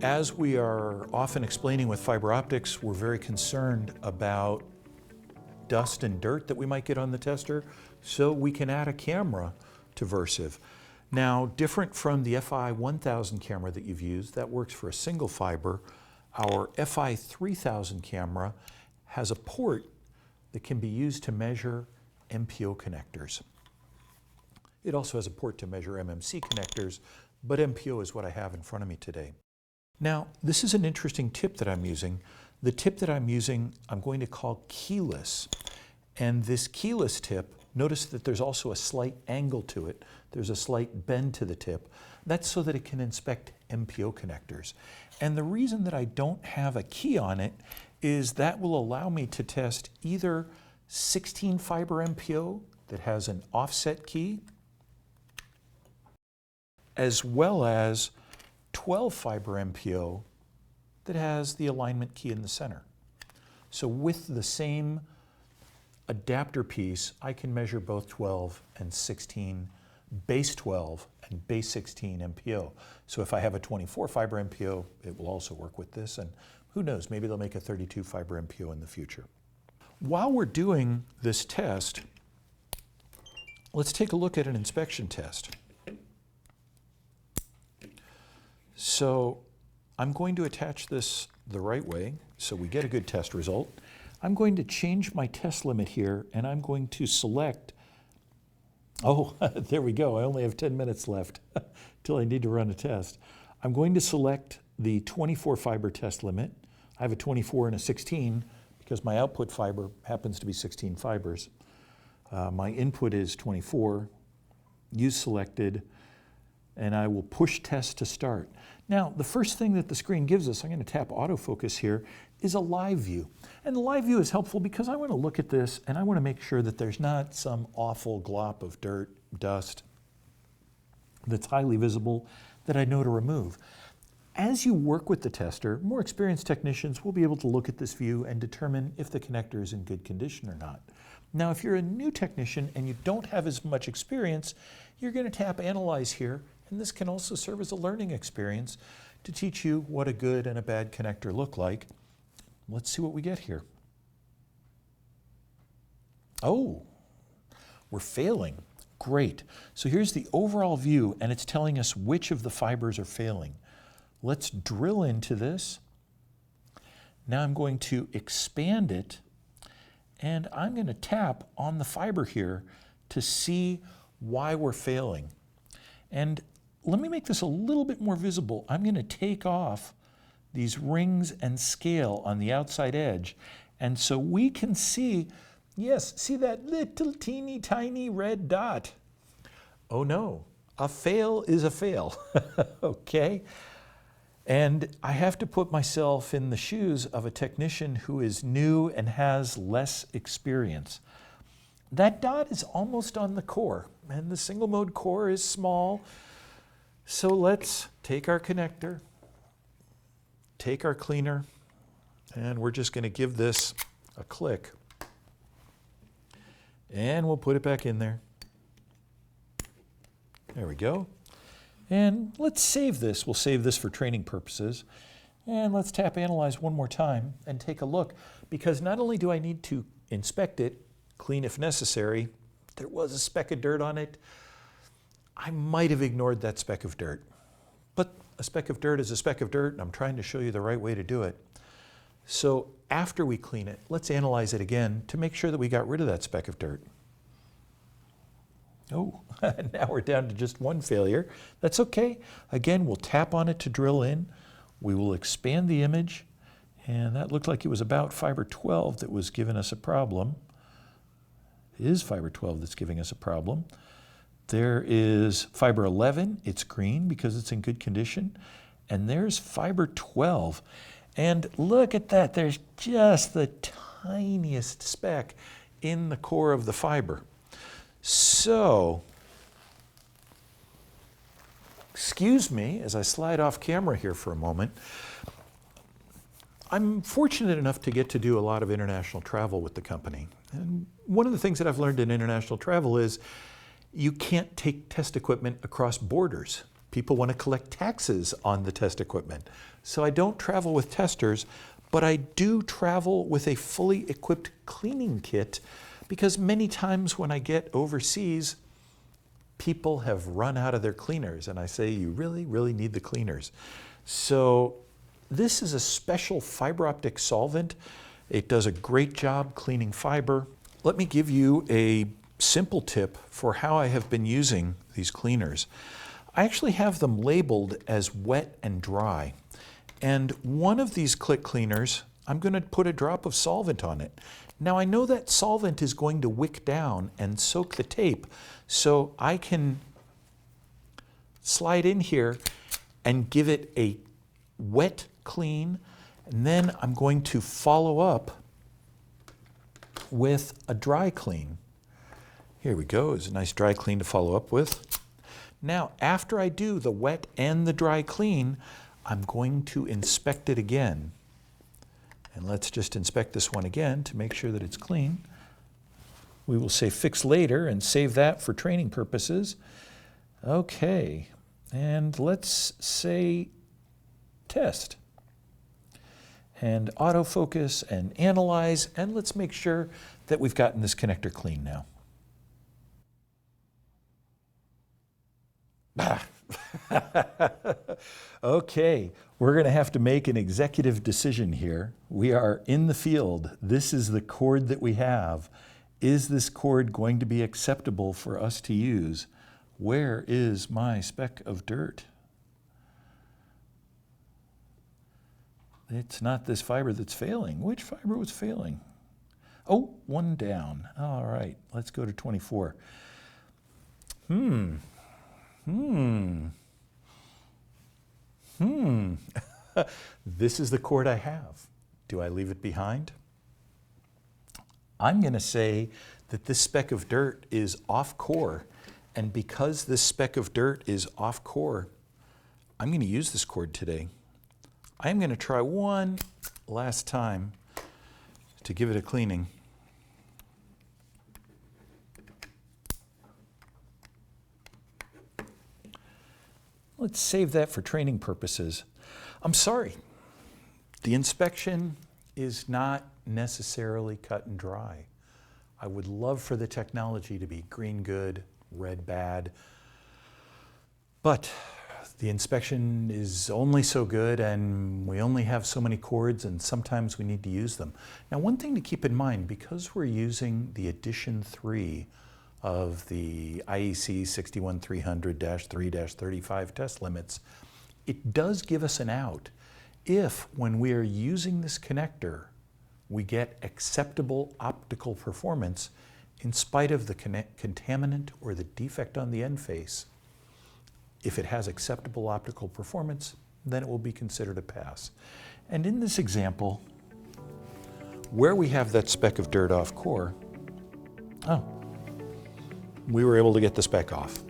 As we are often explaining with fiber optics, we're very concerned about dust and dirt that we might get on the tester, so we can add a camera to Versiv. Now, different from the FI 1000 camera that you've used, that works for a single fiber, our FI 3000 camera has a port that can be used to measure MPO connectors. It also has a port to measure MMC connectors, but MPO is what I have in front of me today. Now, this is an interesting tip that I'm using. The tip that I'm using, I'm going to call keyless. And this keyless tip, notice that there's also a slight angle to it. There's a slight bend to the tip. That's so that it can inspect MPO connectors. And the reason that I don't have a key on it is that will allow me to test either 16 fiber MPO that has an offset key, as well as 12 fiber MPO that has the alignment key in the center. So with the same adapter piece, I can measure both 12 and 16, base 12 and base 16 MPO. So if I have a 24 fiber MPO, it will also work with this, and who knows, maybe they'll make a 32 fiber MPO in the future. While we're doing this test, let's take a look at an inspection test. So I'm going to attach this the right way so we get a good test result. I'm going to change my test limit here, and I'm going to select, oh, there we go. I only have 10 minutes left till I need to run a test. I'm going to select the 24 fiber test limit. I have a 24 and a 16 because my output fiber happens to be 16 fibers. My input is 24, use selected, and I will push test to start. Now, the first thing that the screen gives us, I'm going to tap autofocus here, is a live view. And the live view is helpful because I want to look at this and I want to make sure that there's not some awful glop of dirt, dust that's highly visible that I know to remove. As you work with the tester, more experienced technicians will be able to look at this view and determine if the connector is in good condition or not. Now, if you're a new technician and you don't have as much experience, you're going to tap Analyze here, and this can also serve as a learning experience to teach you what a good and a bad connector look like. Let's see what we get here. Oh, we're failing. Great. So here's the overall view, and it's telling us which of the fibers are failing. Let's drill into this. Now I'm going to expand it, and I'm going to tap on the fiber here to see why we're failing. And let me make this a little bit more visible. I'm going to take off these rings and scale on the outside edge. And so we can see, yes, see that little teeny tiny red dot. Oh no, a fail is a fail, okay? And I have to put myself in the shoes of a technician who is new and has less experience. That dot is almost on the core, and the single mode core is small. So let's take our connector, take our cleaner, and we're just going to give this a click. And we'll put it back in there. There we go. And let's save this. We'll save this for training purposes. And let's tap Analyze one more time and take a look, because not only do I need to inspect it, clean if necessary, there was a speck of dirt on it. I might have ignored that speck of dirt. But a speck of dirt is a speck of dirt, and I'm trying to show you the right way to do it. So after we clean it, let's analyze it again to make sure that we got rid of that speck of dirt. Oh, now we're down to just one failure. That's okay. Again, we'll tap on it to drill in. We will expand the image, and that looked like it was about fiber 12 that was giving us a problem. It is fiber 12 that's giving us a problem. There is fiber 11, it's green because it's in good condition. And there's fiber 12. And look at that, there's just the tiniest speck in the core of the fiber. So, excuse me as I slide off camera here for a moment. I'm fortunate enough to get to do a lot of international travel with the company. And one of the things that I've learned in international travel is you can't take test equipment across borders. People want to collect taxes on the test equipment. So I don't travel with testers, but I do travel with a fully equipped cleaning kit because many times when I get overseas, people have run out of their cleaners and I say, you really, really need the cleaners. So this is a special fiber optic solvent. It does a great job cleaning fiber. Let me give you a simple tip for how I have been using these cleaners. I actually have them labeled as wet and dry. And one of these click cleaners, I'm going to put a drop of solvent on it. Now I know that solvent is going to wick down and soak the tape, so I can slide in here and give it a wet clean, and then I'm going to follow up with a dry clean. Here we go, it's a nice dry clean to follow up with. Now, after I do the wet and the dry clean, I'm going to inspect it again. And let's just inspect this one again to make sure that it's clean. We will say fix later and save that for training purposes. Okay, and let's say test. And autofocus and analyze, and let's make sure that we've gotten this connector clean now. Okay, we're going to have to make an executive decision here. We are in the field. This is the cord that we have. Is this cord going to be acceptable for us to use? Where is my speck of dirt? It's not this fiber that's failing. Which fiber was failing? Oh, one down. All right, let's go to 24. This is the cord I have. Do I leave it behind? I'm going to say that this speck of dirt is off core. And because this speck of dirt is off core, I'm going to use this cord today. I'm going to try one last time to give it a cleaning. Let's save that for training purposes. I'm sorry, the inspection is not necessarily cut and dry. I would love for the technology to be green good, red bad, but the inspection is only so good and we only have so many cords and sometimes we need to use them. Now, one thing to keep in mind, because we're using the edition 3 of the IEC 61300-3-35 test limits, it does give us an out if, when we are using this connector, we get acceptable optical performance in spite of the contaminant or the defect on the end face. If it has acceptable optical performance, then it will be considered a pass. And in this example, where we have that speck of dirt off core, we were able to get the speck off.